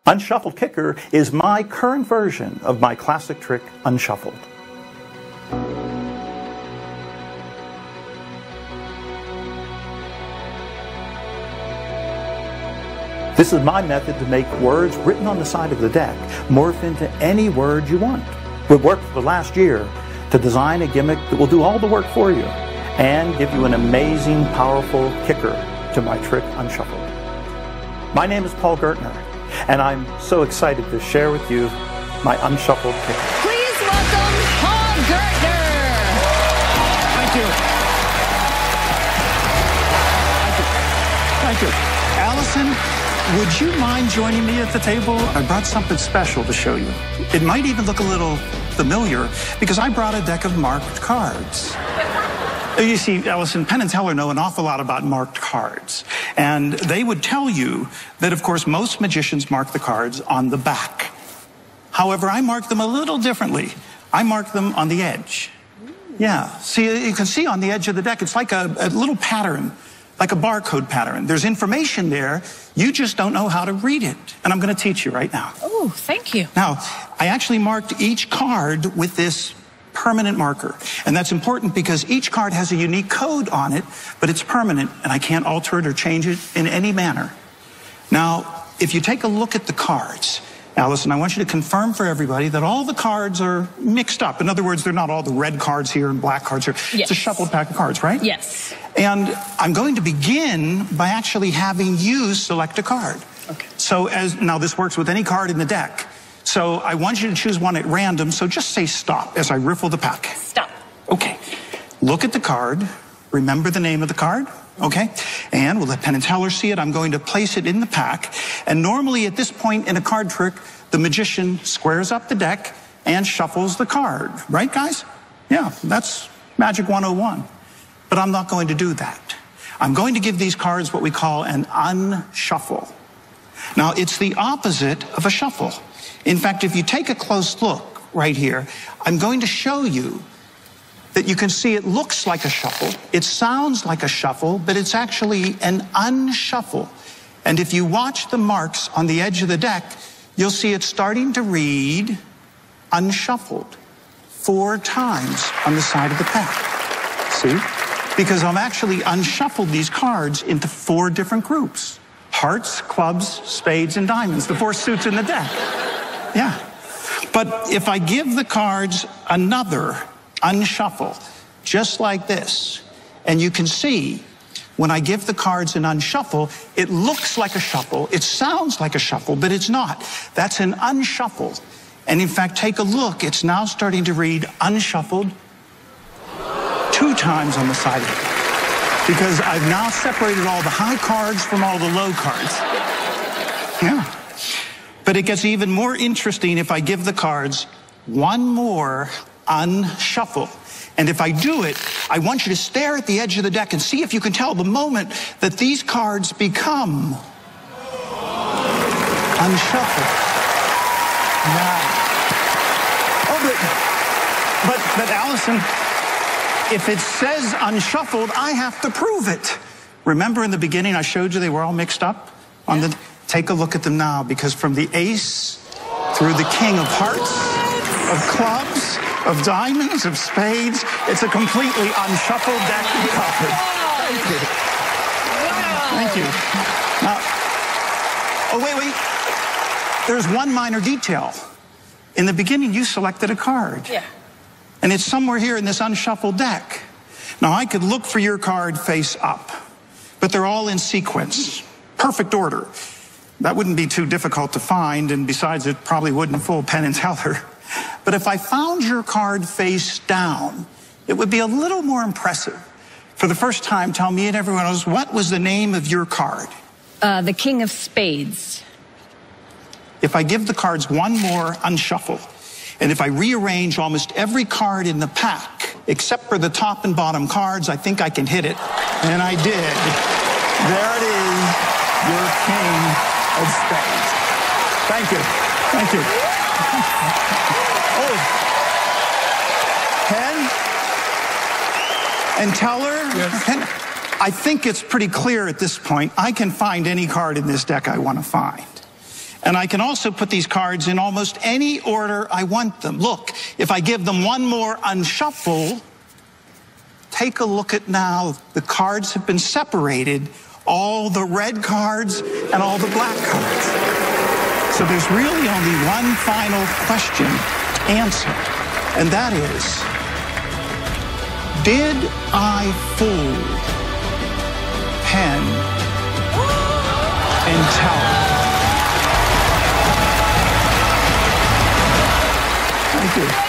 Unshuffled Kicker is my current version of my classic trick, Unshuffled. This is my method to make words written on the side of the deck morph into any word you want. We've worked for the last year to design a gimmick that will do all the work for you and give you an amazing, powerful kicker to my trick, Unshuffled. My name is Paul Gertner, and I'm so excited to share with you my Unshuffled Kicker. Please welcome Paul Gertner. Thank you. Thank you. Allison, would you mind joining me at the table? I brought something special to show you. It might even look a little familiar because I brought a deck of marked cards. You see, Allison, Penn and Teller know an awful lot about marked cards. And they would tell you that, of course, most magicians mark the cards on the back. However, I mark them a little differently. I mark them on the edge. Yeah, see, you can see on the edge of the deck, it's like a little pattern, like a barcode pattern. There's information there, you just don't know how to read it. And I'm going to teach you right now. Oh, thank you. Now, I actually marked each card with this permanent marker. And that's important because each card has a unique code on it, but it's permanent and I can't alter it or change it in any manner. Now, if you take a look at the cards, Allison, I want you to confirm for everybody that all the cards are mixed up. In other words, they're not all the red cards here and black cards here. Yes. It's a shuffled pack of cards, right? Yes. And I'm going to begin by actually having you select a card. Okay. So now this works with any card in the deck. So I want you to choose one at random, so just say stop as I riffle the pack. Stop. Okay. Look at the card. Remember the name of the card. Okay. And we'll let Penn and Teller see it. I'm going to place it in the pack. And normally at this point in a card trick, the magician squares up the deck and shuffles the card. Right, guys? Yeah, that's Magic 101. But I'm not going to do that. I'm going to give these cards what we call an unshuffle. Now, it's the opposite of a shuffle. In fact, if you take a close look right here, I'm going to show you that you can see it looks like a shuffle, it sounds like a shuffle, but it's actually an unshuffle. And if you watch the marks on the edge of the deck, you'll see it starting to read unshuffled 4 times on the side of the pack. See? Because I've actually unshuffled these cards into 4 different groups. Hearts, clubs, spades, and diamonds, the 4 suits in the deck. Yeah. But if I give the cards another unshuffle, just like this, and you can see when I give the cards an unshuffle, it looks like a shuffle, it sounds like a shuffle, but it's not. That's an unshuffle. And in fact, take a look, it's now starting to read unshuffled 2 times on the side of it. Because I've now separated all the high cards from all the low cards. Yeah. But it gets even more interesting if I give the cards one more unshuffle. And if I do it, I want you to stare at the edge of the deck and see if you can tell the moment that these cards become unshuffled. Now, but Allison, if it says unshuffled, I have to prove it. Remember in the beginning I showed you they were all mixed up on the... Take a look at them now, because from the ace through the king of hearts, of clubs, of diamonds, of spades, it's a completely unshuffled deck you covered. Thank you. Thank you. Now, oh, wait. There's one minor detail. In the beginning, you selected a card. Yeah. And it's somewhere here in this unshuffled deck. Now, I could look for your card face up, but they're all in sequence. Perfect order. That wouldn't be too difficult to find, and besides, it probably wouldn't fool Penn and Teller. But if I found your card face down, it would be a little more impressive. For the first time, tell me and everyone else, what was the name of your card? The king of spades. If I give the cards one more unshuffle, and if I rearrange almost every card in the pack, except for the top and bottom cards, I think I can hit it. And I did. There it is, your king of spades. Thank you. Thank you. Oh. Penn and Teller? Yes. Penn, I think it's pretty clear at this point. I can find any card in this deck I want to find. And I can also put these cards in almost any order I want them. Look, if I give them one more unshuffle, take a look at now. The cards have been separated, all the red cards and all the black cards. So there's really only one final question to answer, and that is, did I fool Penn and Teller? Thank you.